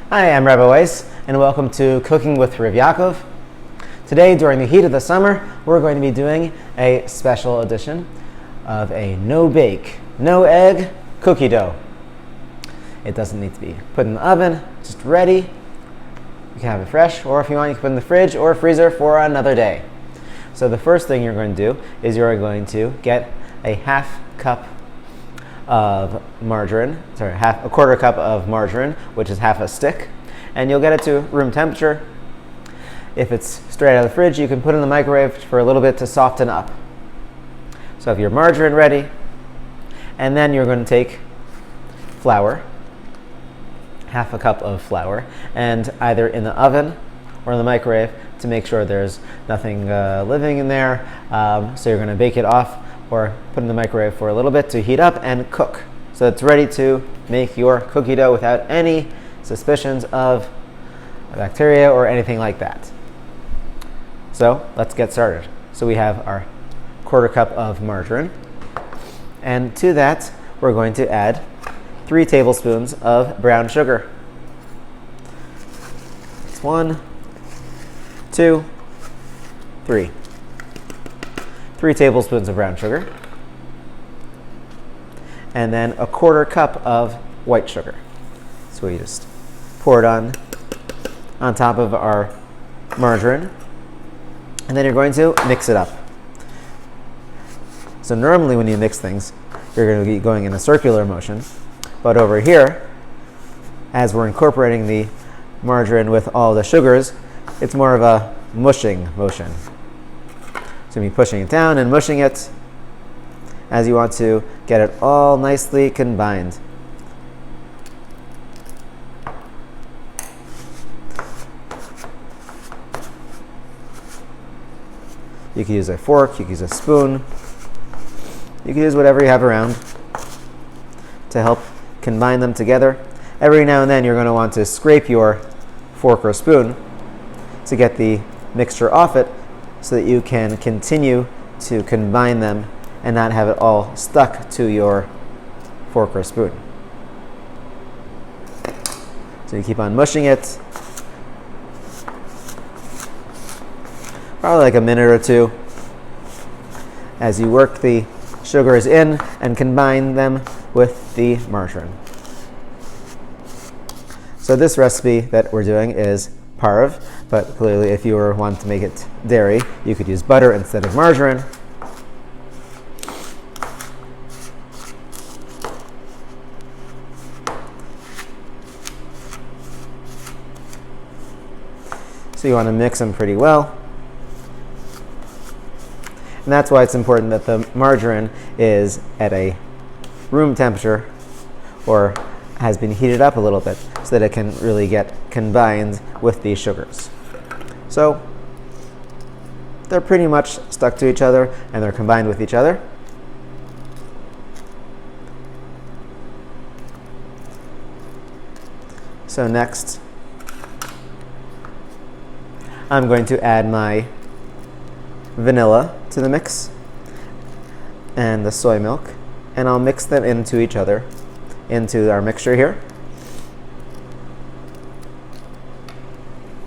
Hi, I'm Rabbi Weiss, and welcome to Cooking with Rav Yaakov. Today, during the heat of the summer, we're going to be doing a special edition of a no-bake, no-egg cookie dough. It doesn't need to be put in the oven, just ready. You can have it fresh, or if you want, you can put it in the fridge or freezer for another day. So the first thing you're going to do is you're going to get a half cup of margarine, a quarter cup of margarine, which is half a stick, and you'll get it to room temperature. If it's straight out of the fridge, you can put it in the microwave for a little bit to soften up. So have your margarine ready, and then you're going to take flour, half a cup of flour, and either in the oven or in the microwave to make sure there's nothing living in there. So you're going to bake it off or put it in the microwave for a little bit to heat up and cook. So it's ready to make your cookie dough without any suspicions of bacteria or anything like that. So let's get started. So we have our quarter cup of margarine, and to that we're going to add 3 tablespoons of brown sugar. It's 1, 2, 3. 3 tablespoons of brown sugar, and then a quarter cup of white sugar. So we just pour it on top of our margarine, and then you're going to mix it up. So normally when you mix things, you're going to be going in a circular motion, but over here, as we're incorporating the margarine with all the sugars, it's more of a mushing motion. So you'll be pushing it down and mushing it as you want to get it all nicely combined. You can use a fork, you can use a spoon, you can use whatever you have around to help combine them together. Every now and then you're going to want to scrape your fork or spoon to get the mixture off it, so that you can continue to combine them and not have it all stuck to your fork or spoon. So you keep on mushing it, probably like a minute or two, as you work the sugars in and combine them with the margarine. So this recipe that we're doing is parve, but clearly if you want to make it dairy, you could use butter instead of margarine. So you want to mix them pretty well. And that's why it's important that the margarine is at a room temperature or has been heated up a little bit so that it can really get combined with these sugars. So they're pretty much stuck to each other and they're combined with each other. So next, I'm going to add my vanilla to the mix and the soy milk, and I'll mix them into each other, into our mixture here.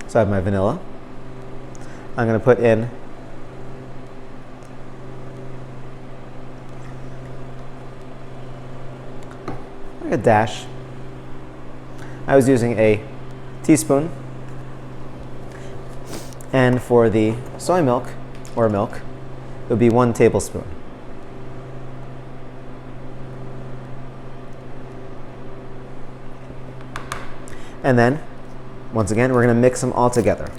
So I have my vanilla. I'm going to put in like a dash. I was using a teaspoon. And for the soy milk, or milk, it would be 1 tablespoon. And then, once again, we're going to mix them all together.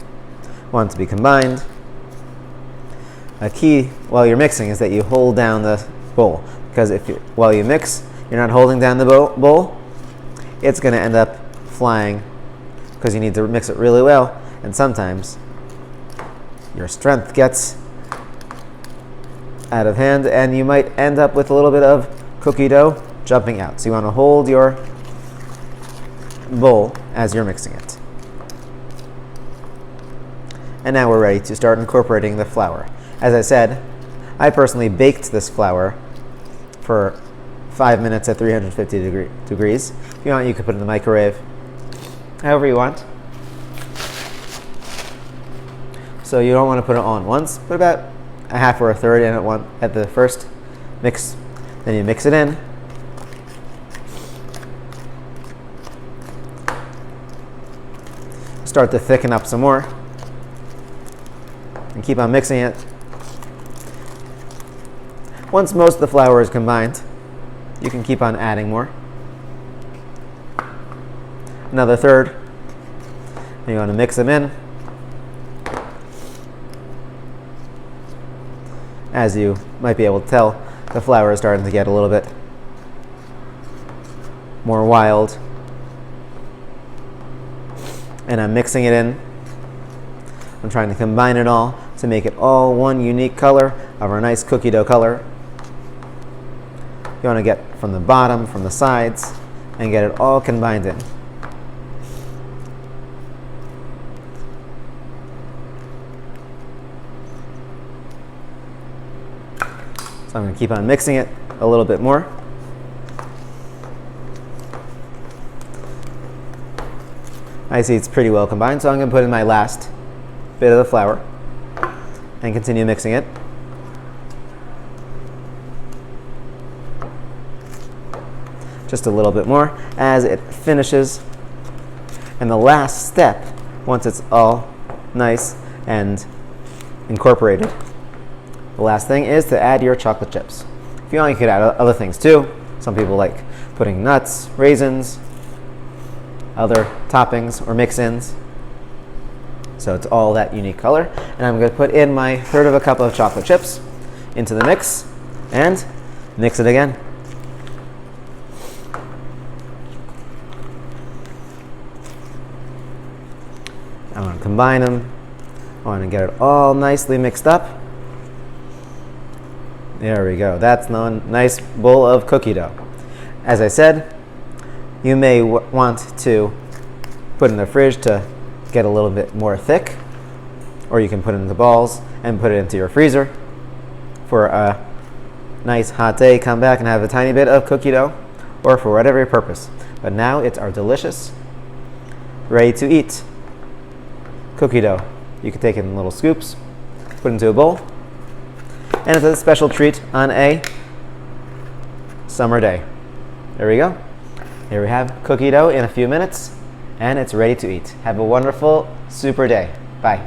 Want to be combined. A key while you're mixing is that you hold down the bowl, because while you mix, you're not holding down the bowl, it's going to end up flying because you need to mix it really well, and sometimes your strength gets out of hand and you might end up with a little bit of cookie dough jumping out. So you want to hold your bowl as you're mixing it. And now we're ready to start incorporating the flour. As I said, I personally baked this flour for 5 minutes at 350 degrees. If you want, you could put it in the microwave. however you want. So you don't want to put it all in once, put about a half or a third in at the first mix. Then you mix it in. Start to thicken up some more. And keep on mixing it. Once most of the flour is combined, you can keep on adding more. Another third. And you want to mix them in. As you might be able to tell, the flour is starting to get a little bit more wild. And I'm mixing it in. I'm trying to combine it all to make it all one unique color of our nice cookie dough color. You want to get from the bottom, from the sides, and get it all combined in. So I'm going to keep on mixing it a little bit more. I see it's pretty well combined, so I'm going to put in my last bit of the flour and continue mixing it. Just a little bit more as it finishes. And the last step, once it's all nice and incorporated, the last thing is to add your chocolate chips. If you want, you could add other things too. Some people like putting nuts, raisins, other toppings or mix-ins. So it's all that unique color. And I'm going to put in my third of a cup of chocolate chips into the mix and mix it again. I want to combine them. I want to get it all nicely mixed up. There we go. That's a nice bowl of cookie dough. As I said, you may want to put in the fridge to get a little bit more thick, or you can put it into balls and put it into your freezer for a nice hot day. Come back and have a tiny bit of cookie dough, or for whatever purpose. But now it's our delicious, ready to eat cookie dough. You can take it in little scoops, put it into a bowl, and it's a special treat on a summer day. There we go. Here we have cookie dough in a few minutes, and it's ready to eat. Have a wonderful, super day. Bye.